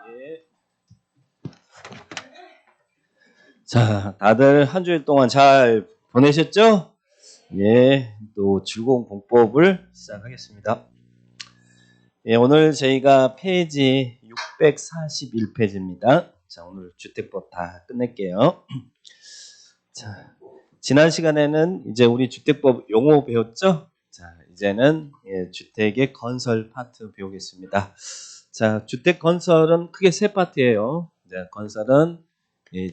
예. 자, 다들 한 주일 동안 잘 보내셨죠? 예, 또 즐거운 공법을 시작하겠습니다. 예, 오늘 저희가 페이지 641페이지입니다. 자, 오늘 주택법 다 끝낼게요. 자, 지난 시간에는 이제 우리 주택법 용어 배웠죠? 자, 이제는 주택의 건설 파트 배우겠습니다. 자, 주택 건설은 크게 세 파트예요. 자, 건설은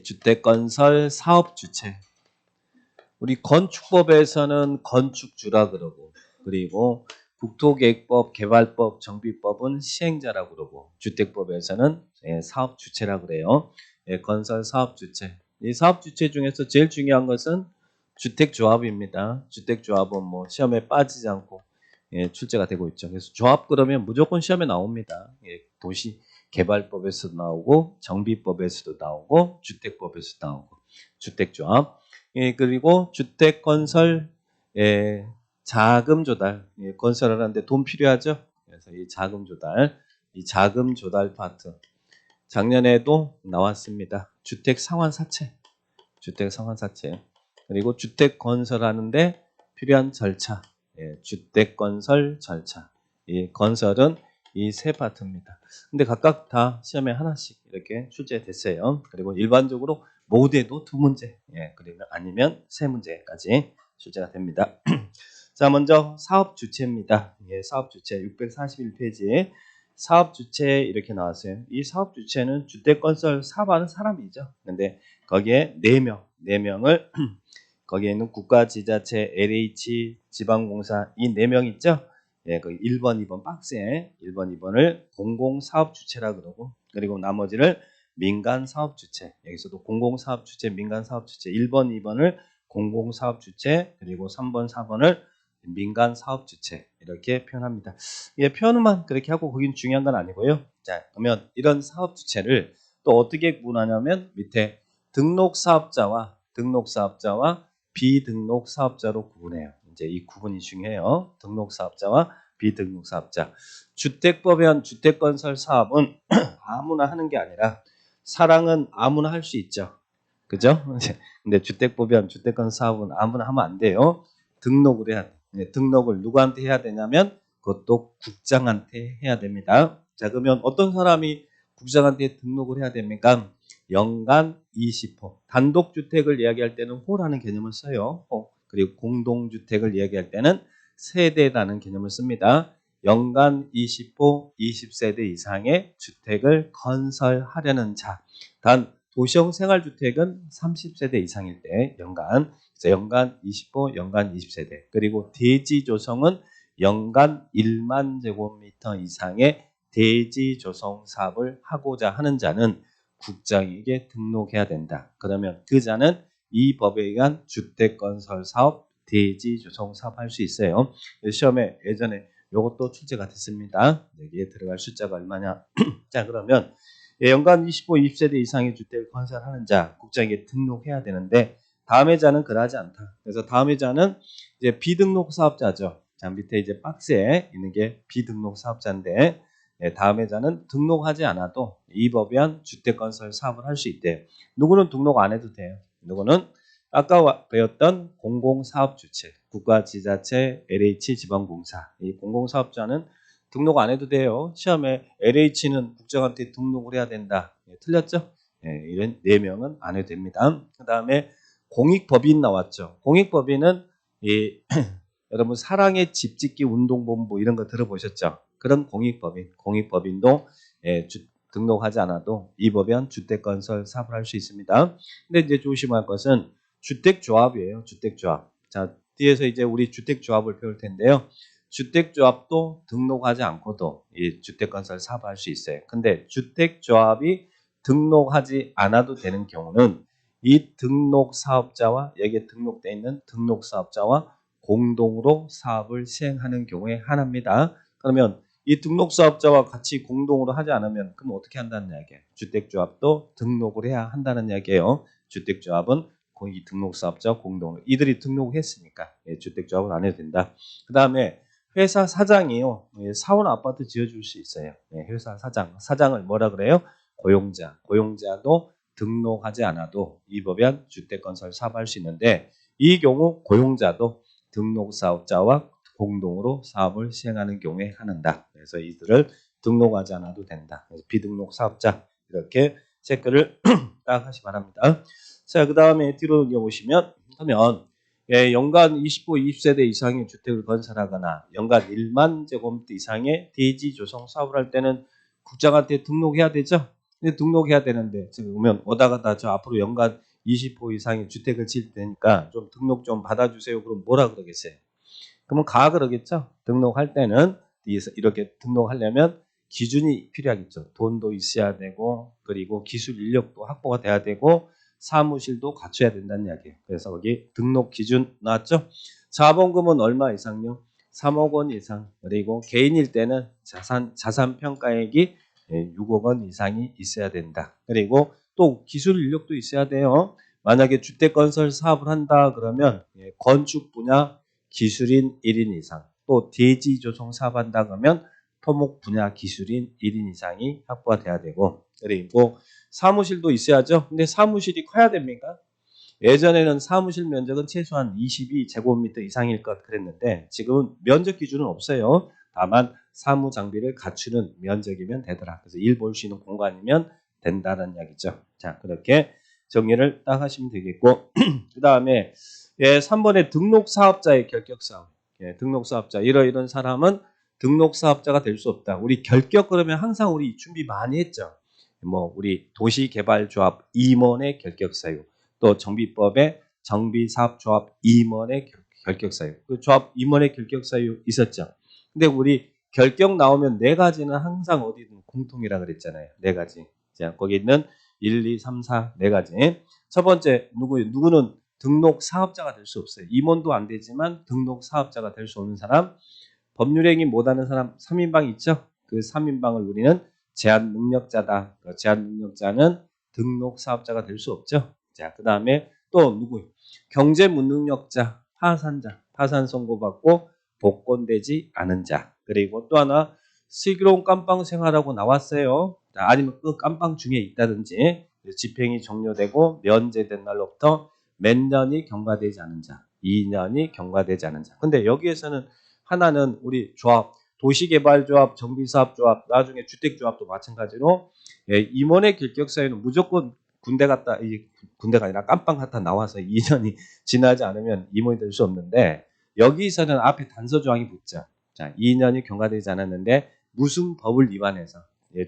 주택 건설 사업 주체. 우리 건축법에서는 건축주라 그러고, 그리고 국토계획법, 개발법, 정비법은 시행자라고 그러고, 주택법에서는 사업 주체라 그래요. 건설 사업 주체. 이 사업 주체 중에서 제일 중요한 것은 주택조합입니다. 주택조합은 뭐 시험에 빠지지 않고 출제가 되고 있죠. 그래서 조합 그러면 무조건 시험에 나옵니다. 도시 개발법에서도 나오고 정비법에서도 나오고 주택법에서도 나오고 주택조합. 그리고 주택건설 자금 조달. 건설을 하는데 돈 필요하죠. 그래서 이 자금 조달, 이 자금 조달 파트. 작년에도 나왔습니다. 주택 상환 사채. 주택 상환 사채. 그리고 주택 건설하는데 필요한 절차. 주택 건설 절차. 이 건설은 이 세 파트입니다. 근데 각각 다 시험에 하나씩 이렇게 출제됐어요. 그리고 일반적으로 모두에도 두 문제, 그리고 아니면 세 문제까지 출제가 됩니다. 자, 먼저 사업 주체입니다. 사업 주체 641페이지에 사업 주체 이렇게 나왔어요. 이 사업 주체는 주택 건설 사업하는 사람이죠. 근데 거기에 4명을 거기에 있는 국가, 지자체, LH, 지방공사 이 4명 있죠? 그 1번, 2번 박스에 1번, 2번을 공공사업주체라 그러고, 그리고 나머지를 민간사업주체. 여기서도 공공사업주체, 민간사업주체 1번, 2번을 공공사업주체, 그리고 3번, 4번을 민간사업주체 이렇게 표현합니다. 표현만 그렇게 하고 거긴 중요한 건 아니고요. 자, 그러면 이런 사업주체를 또 어떻게 구분하냐면 밑에 등록사업자와 비등록사업자로 구분해요. 이제 이 구분이 중요해요. 등록사업자와 비등록사업자. 주택법에 주택건설 사업은 아무나 하는 게 아니라 사랑은 아무나 할 수 있죠. 그죠? 근데 주택법에 주택건설 사업은 아무나 하면 안 돼요. 등록을 해야 돼. 등록을 누구한테 해야 되냐면 그것도 국장한테 해야 됩니다. 자, 그러면 어떤 사람이 국장한테 등록을 해야 됩니까? 연간 20호. 단독주택을 이야기할 때는 호라는 개념을 써요. 호. 그리고 공동주택을 이야기할 때는 세대라는 개념을 씁니다. 연간 20호, 20세대 이상의 주택을 건설하려는 자. 단 도시형 생활주택은 30세대 이상일 때 연간 20호, 연간 20세대. 그리고 대지 조성은 연간 1만 제곱미터 이상의 대지 조성 사업을 하고자 하는 자는 국장에게 등록해야 된다. 그러면 그 자는 이 법에 의한 주택건설사업, 대지조성사업 할 수 있어요. 시험에 예전에 이것도 출제가 됐습니다. 여기에 들어갈 숫자가 얼마냐. 자, 그러면 연간 25, 20세대 이상의 주택을 건설하는 자, 국장에게 등록해야 되는데 다음 해자는 그러하지 않다. 그래서 다음 해자는 이제 비등록 사업자죠. 자, 밑에 이제 박스에 있는 게 비등록 사업자인데 다음 해자는 등록하지 않아도 이 법에 의한 주택건설 사업을 할 수 있대요. 누구는 등록 안 해도 돼요. 누구는 아까 배웠던 공공사업주체, 국가, 지자체, LH, 지방공사. 이 공공사업자는 등록 안 해도 돼요. 시험에 LH는 국장한테 등록을 해야 된다. 틀렸죠? 이런 4명은 안 해도 됩니다. 그 다음에 공익법인 나왔죠. 공익법인은 여러분 사랑의 집짓기 운동본부 이런 거 들어보셨죠? 그런 공익법인도 등록하지 않아도 이 법에 의한 주택건설 사업을 할 수 있습니다. 근데 이제 조심할 것은 주택조합이에요. 주택조합. 자, 뒤에서 이제 우리 주택조합을 배울 텐데요. 주택조합도 등록하지 않고도 이 주택건설 사업을 할 수 있어요. 근데 주택조합이 등록하지 않아도 되는 경우는 이 등록사업자와 여기에 등록되어 있는 등록사업자와 공동으로 사업을 시행하는 경우에 하나입니다. 그러면 이 등록사업자와 같이 공동으로 하지 않으면 그럼 어떻게 한다는 이야기예요? 주택조합도 등록을 해야 한다는 이야기예요. 주택조합은 이 등록사업자 공동으로 이들이 등록했으니까 주택조합은 안 해도 된다. 그 다음에 회사 사장이요. 사원 아파트 지어줄 수 있어요. 회사 사장을 뭐라 그래요? 고용자도 등록하지 않아도 이 법엔 주택건설 사업할 수 있는데 이 경우 고용자도 등록사업자와 공동으로 사업을 시행하는 경우에 한한다. 그래서 이들을 등록하지 않아도 된다. 그래서 비등록 사업자 이렇게 체크를 딱 하시 바랍니다. 자, 그 다음에 뒤로 보시면 하면 연간 25, 20세대 이상의 주택을 건설하거나 연간 1만 제곱미터 이상의 대지 조성 사업을 할 때는 국장한테 등록해야 되죠. 근데 등록해야 되는데 지금 보면 오다가 다 저 앞으로 연간 20호 이상의 주택을 지을 테니까 좀 등록 좀 받아주세요. 그럼 뭐라 그러겠어요? 그러면 가 그러겠죠. 등록할 때는 이렇게 등록하려면 기준이 필요하겠죠. 돈도 있어야 되고 그리고 기술 인력도 확보가 돼야 되고 사무실도 갖춰야 된다는 이야기예요. 그래서 거기 등록 기준 나왔죠. 자본금은 얼마 이상요? 3억 원 이상. 그리고 개인일 때는 자산 평가액이 6억 원 이상이 있어야 된다. 그리고 또 기술 인력도 있어야 돼요. 만약에 주택건설 사업을 한다 그러면 건축 분야 기술인 1인 이상, 또 대지 조성 사업한다 그러면 토목 분야 기술인 1인 이상이 확보가 돼야 되고, 그리고 사무실도 있어야죠. 근데 사무실이 커야 됩니까? 예전에는 사무실 면적은 최소한 22제곱미터 이상일 것 그랬는데 지금은 면적 기준은 없어요. 다만 사무 장비를 갖추는 면적이면 되더라. 그래서 일 볼 수 있는 공간이면 된다는 이야기죠. 자, 그렇게 정리를 딱 하시면 되겠고 그 다음에 3번에 등록사업자의 결격사업. 등록사업자 이런 사람은 등록사업자가 될 수 없다. 우리 결격 그러면 항상 우리 준비 많이 했죠. 뭐 우리 도시개발조합 임원의 결격사유, 또 정비법의 정비사업조합 임원의 결격사유, 그 조합 임원의 결격사유 있었죠. 근데 우리 결격 나오면 네 가지는 항상 어디든 공통이라 그랬잖아요. 네 가지. 자, 거기 있는 1, 2, 3, 4 네 가지. 첫 번째 누구는 등록 사업자가 될 수 없어요. 임원도 안 되지만 등록 사업자가 될 수 없는 사람, 법률행위 못하는 사람 3인방 있죠? 그 3인방을 우리는 제한 능력자다. 제한 능력자는 등록 사업자가 될 수 없죠. 자, 그 다음에 또 누구요? 경제 무능력자, 파산자, 파산 선고받고 복권되지 않은 자. 그리고 또 하나 슬기로운 깜빵 생활하고 나왔어요. 아니면 그 깜빵 중에 있다든지 집행이 종료되고 면제된 날로부터 몇 년이 경과되지 않은 자, 2년이 경과되지 않은 자. 근데 여기에서는 하나는 우리 조합, 도시개발조합, 정비사업조합, 나중에 주택조합도 마찬가지로 임원의 결격 사유는 무조건 군대가 아니라 깜빵 갔다 나와서 2년이 지나지 않으면 임원이 될 수 없는데 여기서는 앞에 단서 조항이 붙죠. 자, 2년이 경과되지 않았는데 무슨 법을 위반해서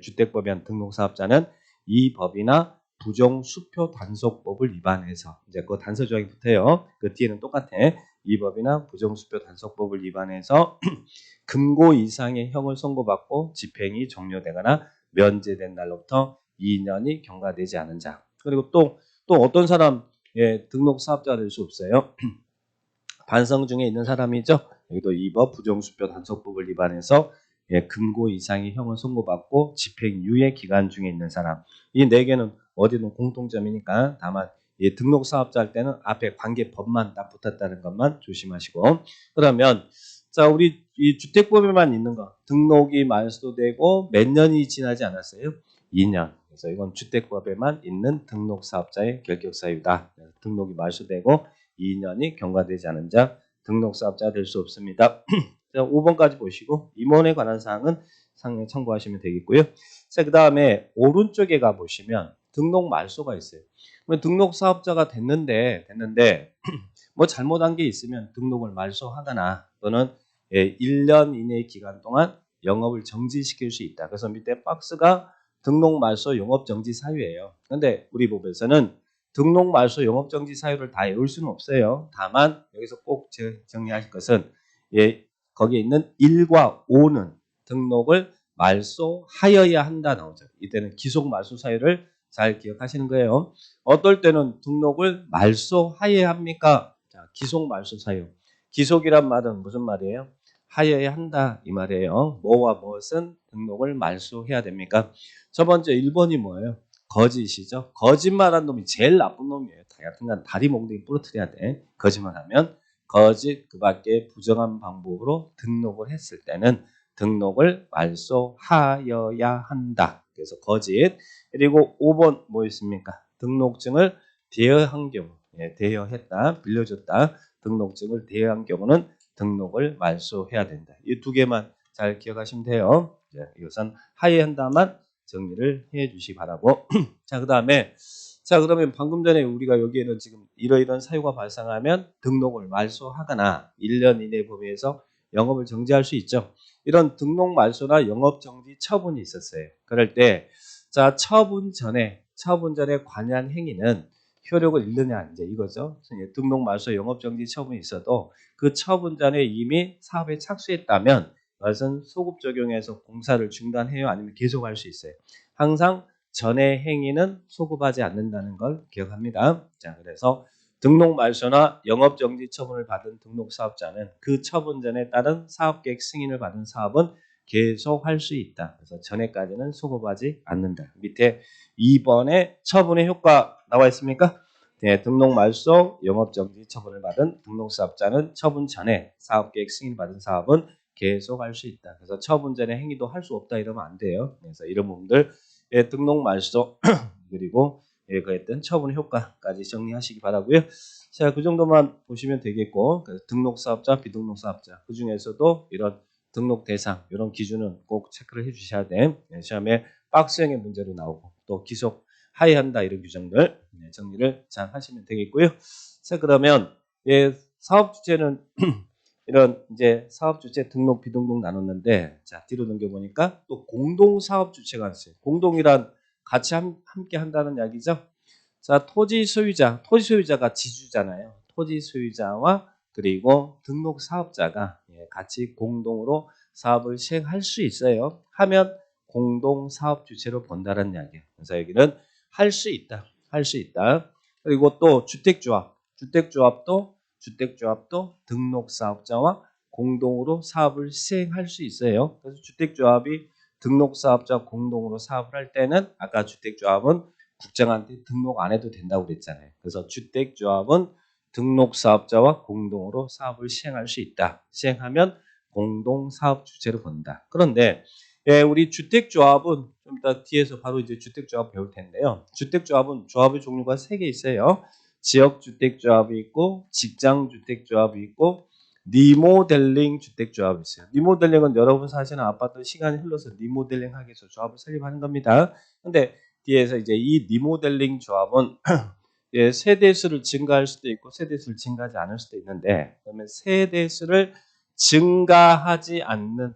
주택법에 등록사업자는 이 법이나 부정수표 단속법을 위반해서 이제 그 단서 조항이 붙어요. 그 뒤에는 똑같아. 이 법이나 부정수표 단속법을 위반해서 금고 이상의 형을 선고받고 집행이 종료되거나 면제된 날로부터 2년이 경과되지 않은 자. 그리고 또 어떤 사람 등록 사업자가 될 수 없어요. 반성 중에 있는 사람이죠. 여기도 이 법 부정수표 단속법을 위반해서 금고 이상의 형을 선고받고 집행 유예 기간 중에 있는 사람. 이 네 개는 어디든 공통점이니까 다만 등록 사업자 할 때는 앞에 관계법만 딱 붙었다는 것만 조심하시고. 그러면 자, 우리 이 주택법에만 있는 거 등록이 만수되고 몇 년이 지나지 않았어요? 2년. 그래서 이건 주택법에만 있는 등록 사업자의 결격 사유다. 등록이 말소되고 2년이 경과되지 않은 자 등록 사업자 될 수 없습니다. 자, 5번까지 보시고 임원에 관한 사항은 상에 참고하시면 되겠고요. 자, 그다음에 오른쪽에 가 보시면 등록 말소가 있어요. 등록 사업자가 됐는데 뭐 잘못한 게 있으면 등록을 말소하거나 또는 1년 이내의 기간 동안 영업을 정지시킬 수 있다. 그래서 밑에 박스가 등록 말소 영업 정지 사유예요. 근데 우리 법에서는 등록 말소 영업 정지 사유를 다 외울 수는 없어요. 다만 여기서 꼭 정리하실 것은 거기에 있는 1과 5는 등록을 말소하여야 한다 나오죠. 이때는 기속 말소 사유를 잘 기억하시는 거예요. 어떨 때는 등록을 말소하여야 합니까? 자, 기속 말소 사유. 기속이란 말은 무슨 말이에요? 하여야 한다 이 말이에요. 뭐와 무엇은 등록을 말소해야 됩니까? 첫 번째 1번이 뭐예요? 거짓이죠. 거짓말한 놈이 제일 나쁜 놈이에요. 하여튼간 다리 몽둥이 부러뜨려야 돼. 거짓말하면 거짓 그 밖에 부정한 방법으로 등록을 했을 때는 등록을 말소하여야 한다. 그래서 거짓. 그리고 5번 뭐 있습니까? 등록증을 대여한 경우, 대여했다, 빌려줬다. 등록증을 대여한 경우는 등록을 말소해야 된다. 이 두 개만 잘 기억하시면 돼요. 이것은 하회한다만 정리를 해 주시기 바라고. 자, 그러면 방금 전에 우리가 여기에는 지금 이러이러한 사유가 발생하면 등록을 말소하거나 1년 이내 범위에서 영업을 정지할 수 있죠. 이런 등록 말소나 영업 정지 처분이 있었어요. 그럴 때, 자, 처분 전에 관여한 행위는 효력을 잃느냐, 이제 이거죠. 등록 말소 영업 정지 처분이 있어도 그 처분 전에 이미 사업에 착수했다면 그것은 소급 적용해서 공사를 중단해요, 아니면 계속할 수 있어요. 항상 전의 행위는 소급하지 않는다는 걸 기억합니다. 자, 그래서 등록 말소나 영업 정지 처분을 받은 등록 사업자는 그 처분 전에 따른 사업계획 승인을 받은 사업은 계속할 수 있다. 그래서 전에까지는 소급하지 않는다. 밑에 2번에 처분의 효과 나와 있습니까? 네, 등록 말소, 영업 정지 처분을 받은 등록 사업자는 처분 전에 사업계획 승인을 받은 사업은 계속할 수 있다. 그래서 처분 전에 행위도 할 수 없다 이러면 안 돼요. 그래서 이런 부분들 등록 말소 그리고 그랬던 처분 효과까지 정리하시기 바라고요. 자, 그 정도만 보시면 되겠고, 등록 사업자, 비등록 사업자 그 중에서도 이런 등록 대상 이런 기준은 꼭 체크를 해주셔야 돼. 시험에 박스형의 문제로 나오고 또 기속 하회한다 이런 규정들 정리를 잘 하시면 되겠고요. 자, 그러면 사업 주체는 이런 이제 사업 주체 등록 비등록 나눴는데, 자, 뒤로 넘겨 보니까 또 공동 사업 주체가 있어요. 공동이란 같이 함께 한다는 이야기죠. 자, 토지 소유자가 지주잖아요. 토지 소유자와 그리고 등록 사업자가 같이 공동으로 사업을 시행할 수 있어요. 하면 공동 사업 주체로 본다는 이야기예요. 그래서 여기는 할 수 있다. 할 수 있다. 그리고 또 주택조합도 등록 사업자와 공동으로 사업을 시행할 수 있어요. 그래서 주택조합이 등록 사업자 공동으로 사업을 할 때는 아까 주택조합은 국장한테 등록 안 해도 된다고 그랬잖아요. 그래서 주택조합은 등록 사업자와 공동으로 사업을 시행할 수 있다. 시행하면 공동 사업 주체로 본다. 그런데 우리 주택조합은 좀 이따 뒤에서 바로 이제 주택조합 배울 텐데요. 주택조합은 조합의 종류가 3개 있어요. 지역주택조합이 있고 직장주택조합이 있고 리모델링 주택조합이 있어요. 리모델링은 여러분 사시는 아파트 시간이 흘러서 리모델링 하기 위해서 조합을 설립하는 겁니다. 근데 뒤에서 이제 이 리모델링 조합은 세대수를 증가할 수도 있고 세대수를 증가하지 않을 수도 있는데, 그러면 세대수를 증가하지 않는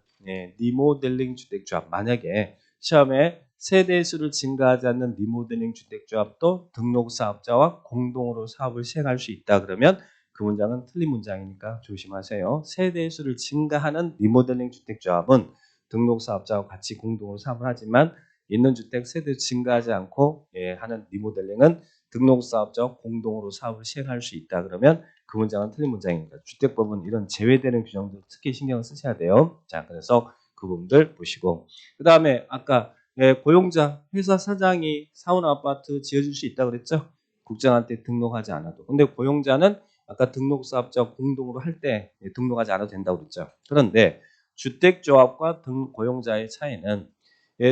리모델링 주택조합, 만약에 시험에 세대수를 증가하지 않는 리모델링 주택조합도 등록사업자와 공동으로 사업을 시행할 수 있다. 그러면 그 문장은 틀린 문장이니까 조심하세요. 세대수를 증가하는 리모델링 주택조합은 등록사업자와 같이 공동으로 사업을 하지만 있는 주택 세대 증가하지 않고 하는 리모델링은 등록사업자와 공동으로 사업을 시행할 수 있다. 그러면 그 문장은 틀린 문장입니다. 주택법은 이런 제외되는 규정들 특히 신경을 쓰셔야 돼요. 자, 그래서 그 부분들 보시고, 그 다음에 아까 고용자, 회사 사장이 사원 아파트 지어줄 수 있다고 그랬죠? 국장한테 등록하지 않아도. 근데 고용자는 아까 등록사업자 공동으로 할 때 등록하지 않아도 된다고 그랬죠? 그런데 주택조합과 고용자의 차이는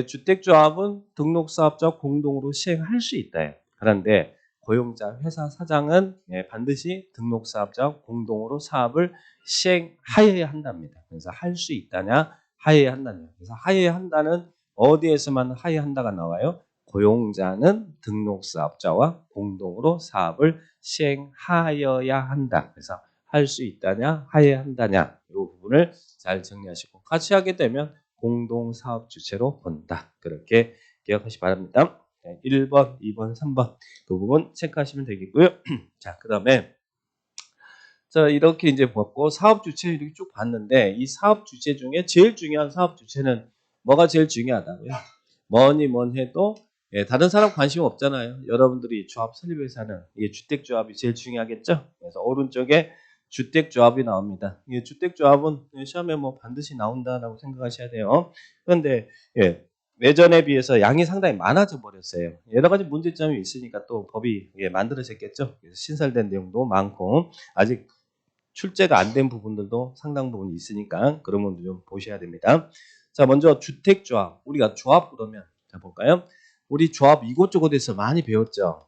주택조합은 등록사업자 공동으로 시행할 수 있다. 그런데 고용자, 회사 사장은 반드시 등록사업자 공동으로 사업을 시행하여야 한답니다. 그래서 할 수 있다냐, 하여야 한다냐. 그래서 하여야 한다는 어디에서만 하여한다가 나와요? 고용자는 등록사업자와 공동으로 사업을 시행하여야 한다. 그래서 할 수 있다냐, 하여야 한다냐. 이 부분을 잘 정리하시고 같이 하게 되면 공동사업 주체로 본다. 그렇게 기억하시기 바랍니다. 1번, 2번, 3번 그 부분 체크하시면 되겠고요. 자, 그 다음에 자, 이렇게 이제 봤고 사업 주체 이렇게 쭉 봤는데 이 사업 주체 중에 제일 중요한 사업 주체는 뭐가 제일 중요하다고요? 뭐니 해도 다른 사람 관심 없잖아요. 여러분들이 조합 설립회사는 이게 주택조합이 제일 중요하겠죠? 그래서 오른쪽에 주택조합이 나옵니다. 이 주택조합은 시험에 뭐 반드시 나온다라고 생각하셔야 돼요. 그런데 예전에 비해서 양이 상당히 많아져 버렸어요. 여러 가지 문제점이 있으니까 또 법이 만들어졌겠죠. 그래서 신설된 내용도 많고 아직 출제가 안 된 부분들도 상당 부분 있으니까 그런 부분 좀 보셔야 됩니다. 자, 먼저 주택조합. 우리가 조합 그러면 자, 볼까요? 우리 조합 이곳저곳에서 많이 배웠죠.